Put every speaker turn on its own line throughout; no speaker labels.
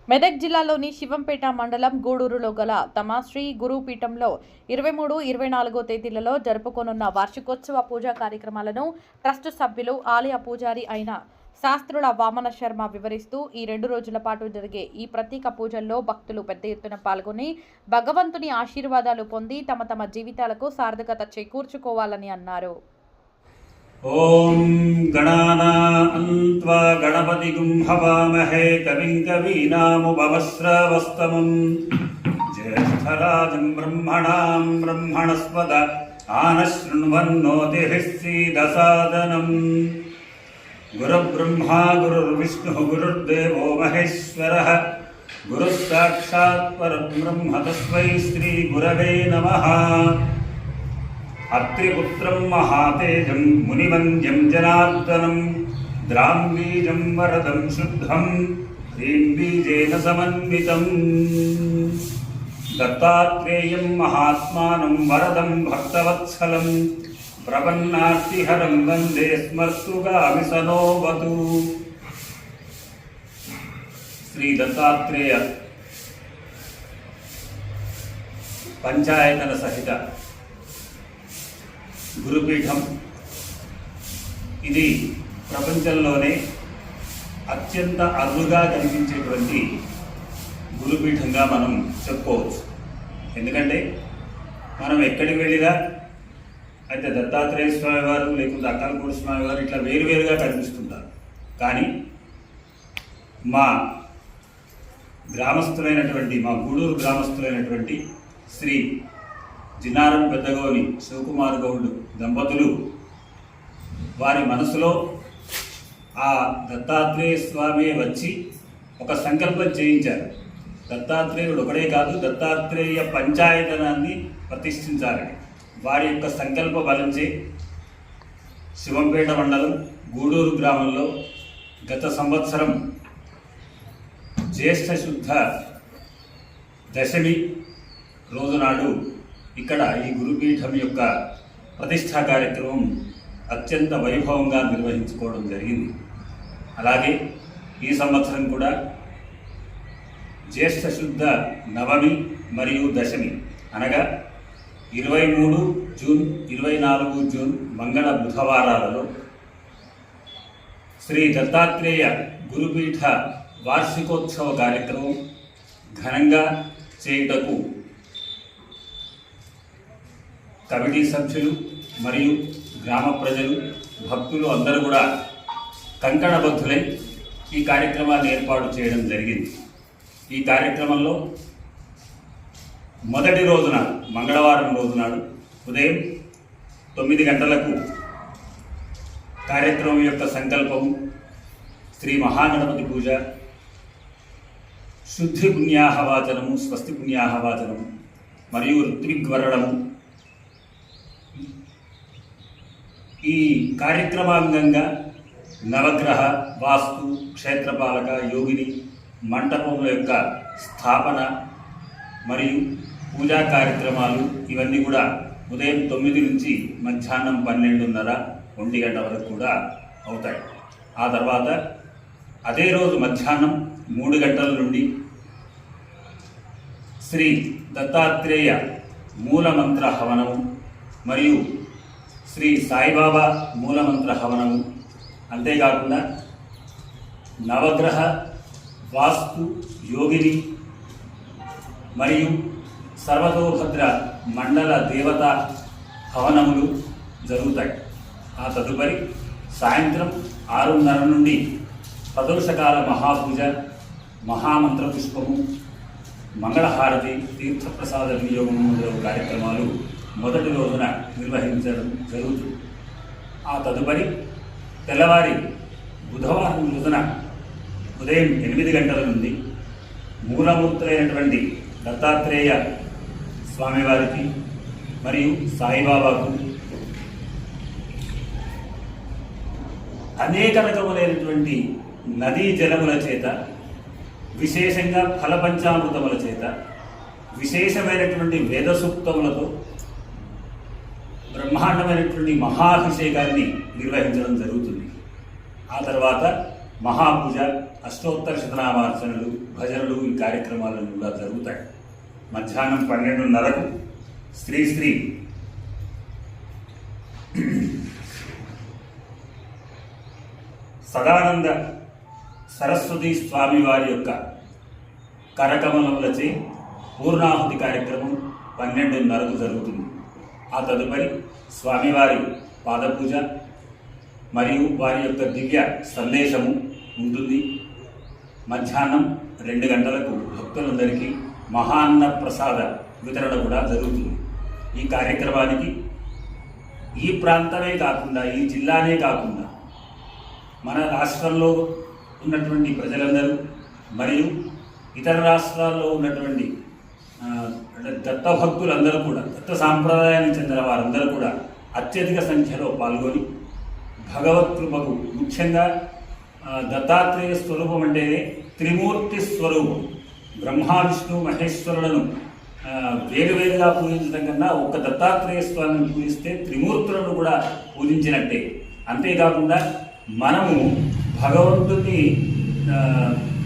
మెదక్ జిల్లాలోని శివంపేట మండలం గూడూరులో గల తమ శ్రీ గురుపీఠంలో 23, 24 తేదీలలో జరుపుకోనున్న వార్షికోత్సవ పూజా కార్యక్రమాలను ట్రస్ట్ సభ్యులు ఆలయ పూజారి అయిన శాస్త్రుల వామన శర్మ వివరిస్తూ ఈ 2 రోజుల పాటు జరిగే ఈ ప్రత్యేక పూజల్లో భక్తులు పెద్ద ఎత్తున పాల్గొని భగవంతుని ఆశీర్వాదాలు పొంది తమ తమ జీవితాలకు సార్థకత చేకూర్చుకోవాలని అన్నారు.
ఓం గణానాన్త్వా గణపతిగుం హవామహే కవిం కవీనాముపమశ్రవస్తమం జ్యేష్ఠరాజం బ్రహ్మణాం బ్రహ్మణస్పద ఆనశృణ్వన్నోతిభిः सीदसादनं गुरुर्ब्रह्मा गुरुर्विष्णुः गुरुर्देवो महेश्वरः गुरुः साक्षात् परब्रह्म तस्मै श्रीगुरवे नमः. अत्रिपुत्रं महातेजं मुनिवन्द्यं जनार्दनं द्राम्बीजं वरदं शुद्धं ह्रीं बीजेन समन्वितं दत्तात्रेयं महात्मानं वरदं भक्तवत्सलं प्रपन्नार्तिहरं वन्दे स्मर्तुगामिसनोऽवतु. श्री दत्तात्रेय पंचायतन सहित గురుపీఠం ఇది ప్రపంచంలోనే అత్యంత అరుదుగా కనిపించేటువంటి గురుపీఠంగా మనం చెప్పుకోవచ్చు. ఎందుకంటే మనం ఎక్కడికి వెళ్ళినా అయితే దత్తాత్రేయ స్వామి వారు లేకుంటే అక్కలపూడి స్వామి వారు ఇట్లా వేరువేరుగా కనిపిస్తుంటారు. కానీ మా గ్రామస్తులైనటువంటి మా గూడూరు గ్రామస్తులైనటువంటి శ్రీ జినారం పెద్దగౌని శివకుమార్ గౌడ్ దంపతులు వారి మనసులో ఆ దత్తాత్రేయ స్వామి వచ్చి ఒక సంకల్పం చేయించారు. దత్తాత్రేయుడు ఒకడే కాదు, దత్తాత్రేయ పంచాయతనాన్ని ప్రతిష్ఠించాలని వారి యొక్క సంకల్ప బలంచే శివంపేట మండలం గూడూరు గ్రామంలో గత సంవత్సరం జ్యేష్ఠ శుద్ధ దశమి రోజునాడు ఇక్కడ ఈ గురుపీఠం యొక్క ప్రతిష్టా కార్యక్రమం అత్యంత వైభవంగా నిర్వహించుకోవడం జరిగింది. అలాగే ఈ సంవత్సరం కూడా జ్యేష్ఠ శుద్ధ నవమి మరియు దశమి అనగా 23 జూన్ 24 జూన్ మంగళ బుధవారాలలో శ్రీ దత్తాత్రేయ గురుపీఠ వార్షికోత్సవ కార్యక్రమం ఘనంగా చేయుటకు కమిటీ సభ్యులు మరియు గ్రామ ప్రజలు భక్తులు అందరూ కూడా కంకణబద్ధులై ఈ కార్యక్రమాన్ని ఏర్పాటు చేయడం జరిగింది. ఈ కార్యక్రమంలో మొదటి రోజున మంగళవారం రోజునాడు ఉదయం 9 గంటలకు కార్యక్రమం యొక్క సంకల్పము, శ్రీ మహాగణపతి పూజ, శుద్ధి పుణ్యాహవాచనము, స్వస్తి పుణ్యాహవాచనము మరియు ఋత్విగ్వరణము. ఈ కార్యక్రమాంగంగా నవగ్రహ, వాస్తు, క్షేత్రపాలక, యోగిని మంటపముల యొక్క స్థాపన మరియు పూజా కార్యక్రమాలు ఇవన్నీ కూడా ఉదయం 9 నుంచి మధ్యాహ్నం 12:30, 1 గంట వరకు కూడా అవుతాయి. ఆ తర్వాత అదే రోజు మధ్యాహ్నం 3 గంటల నుండి శ్రీ దత్తాత్రేయ మూలమంత్ర హవనము మరియు శ్రీ సాయిబాబా మూలమంత్ర హవనము, అంతేకాకుండా నవగ్రహ, వాస్తు, యోగిని మరియు సర్వతోభద్ర మండల దేవత హవనములు జరుగుతాయి. ఆ తదుపరి సాయంత్రం 6:30 నుండి ప్రదోషకాల మహాపూజ, మహామంత్ర పుష్పము, మంగళహారతి, తీర్థప్రసాద వినియోగము మొదలగు కార్యక్రమాలు మొదటి రోజున నిర్వహించడం జరుగుతుంది. ఆ తదుపరి తెల్లవారి బుధవారం రోజున ఉదయం 8 గంటల నుండి మూలమూర్తులైనటువంటి దత్తాత్రేయ స్వామివారికి మరియు సాయిబాబాకు అనేక రకములైనటువంటి నదీ జలముల చేత, విశేషంగా ఫలపంచామృతముల చేత, విశేషమైనటువంటి వేద సూక్తములతో బ్రహ్మాండమైనటువంటి మహాభిషేకాన్ని నిర్వహించడం జరుగుతుంది. ఆ తర్వాత మహాపూజ, అష్టోత్తర శతనామార్చనలు, భజనలు ఈ కార్యక్రమాలను కూడా జరుగుతాయి. మధ్యాహ్నం 12:30కు శ్రీ శ్రీ సదానంద సరస్వతి స్వామి వారి యొక్క కరకమలములచే పూర్ణాహుతి కార్యక్రమం 12:30కు జరుగుతుంది. ఆ తదుపరి స్వామివారి పాదపూజ మరియు వారి యొక్క దివ్య సందేశము ఉంటుంది. మధ్యాహ్నం 2 గంటలకు భక్తులందరికీ మహాన్న ప్రసాద వితరణ కూడా జరుగుతుంది. ఈ కార్యక్రమానికి ఈ ప్రాంతమే కాకుండా, ఈ జిల్లానే కాకుండా మన రాష్ట్రంలో ఉన్నటువంటి ప్రజలందరూ మరియు ఇతర రాష్ట్రాల్లో ఉన్నటువంటి దత్త భక్తులందరూ కూడా, దత్త సాంప్రదాయానికి చెందిన వారందరూ కూడా అత్యధిక సంఖ్యలో పాల్గొని భగవత్కృపకు, ముఖ్యంగా దత్తాత్రేయ స్వరూపం అంటేనే త్రిమూర్తి స్వరూపం. బ్రహ్మ విష్ణు మహేశ్వరులను వేరువేరుగా పూజించడం కన్నా ఒక్క దత్తాత్రేయ స్వామిని పూజిస్తే త్రిమూర్తులను కూడా పూజించినట్టే. అంతేకాకుండా మనము భగవంతుని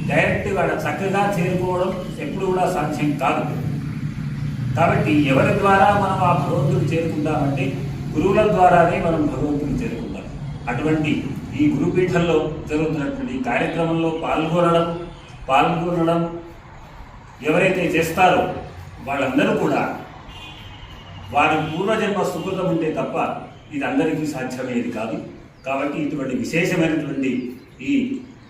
డైరెక్ట్గా చక్కగా చేరుకోవడం ఎప్పుడు కూడా సాధ్యం కాదు. కాబట్టి ఎవరి ద్వారా మనం ఆ భగవంతుని చేరుకుంటామంటే గురువుల ద్వారానే మనం భగవంతుని చేరుకుంటాం. అటువంటి ఈ గురుపీఠంలో జరుగుతున్నటువంటి కార్యక్రమంలో పాల్గొనడం ఎవరైతే చేస్తారో వాళ్ళందరూ కూడా వారి పూర్వజన్మ సుకృతం ఉంటే తప్ప ఇది అందరికీ సాధ్యమయ్యేది కాదు. కాబట్టి ఇటువంటి విశేషమైనటువంటి ఈ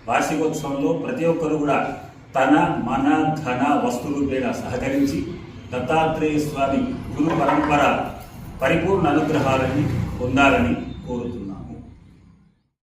వార్షికోత్సవంలో ప్రతి ఒక్కరు కూడా తన మన ధన వస్తు రూపేణ సహకరించి దత్తాత్రేయ స్వామి గురు పరంపర పరిపూర్ణ అనుగ్రహాలని పొందాలని కోరుతున్నాము.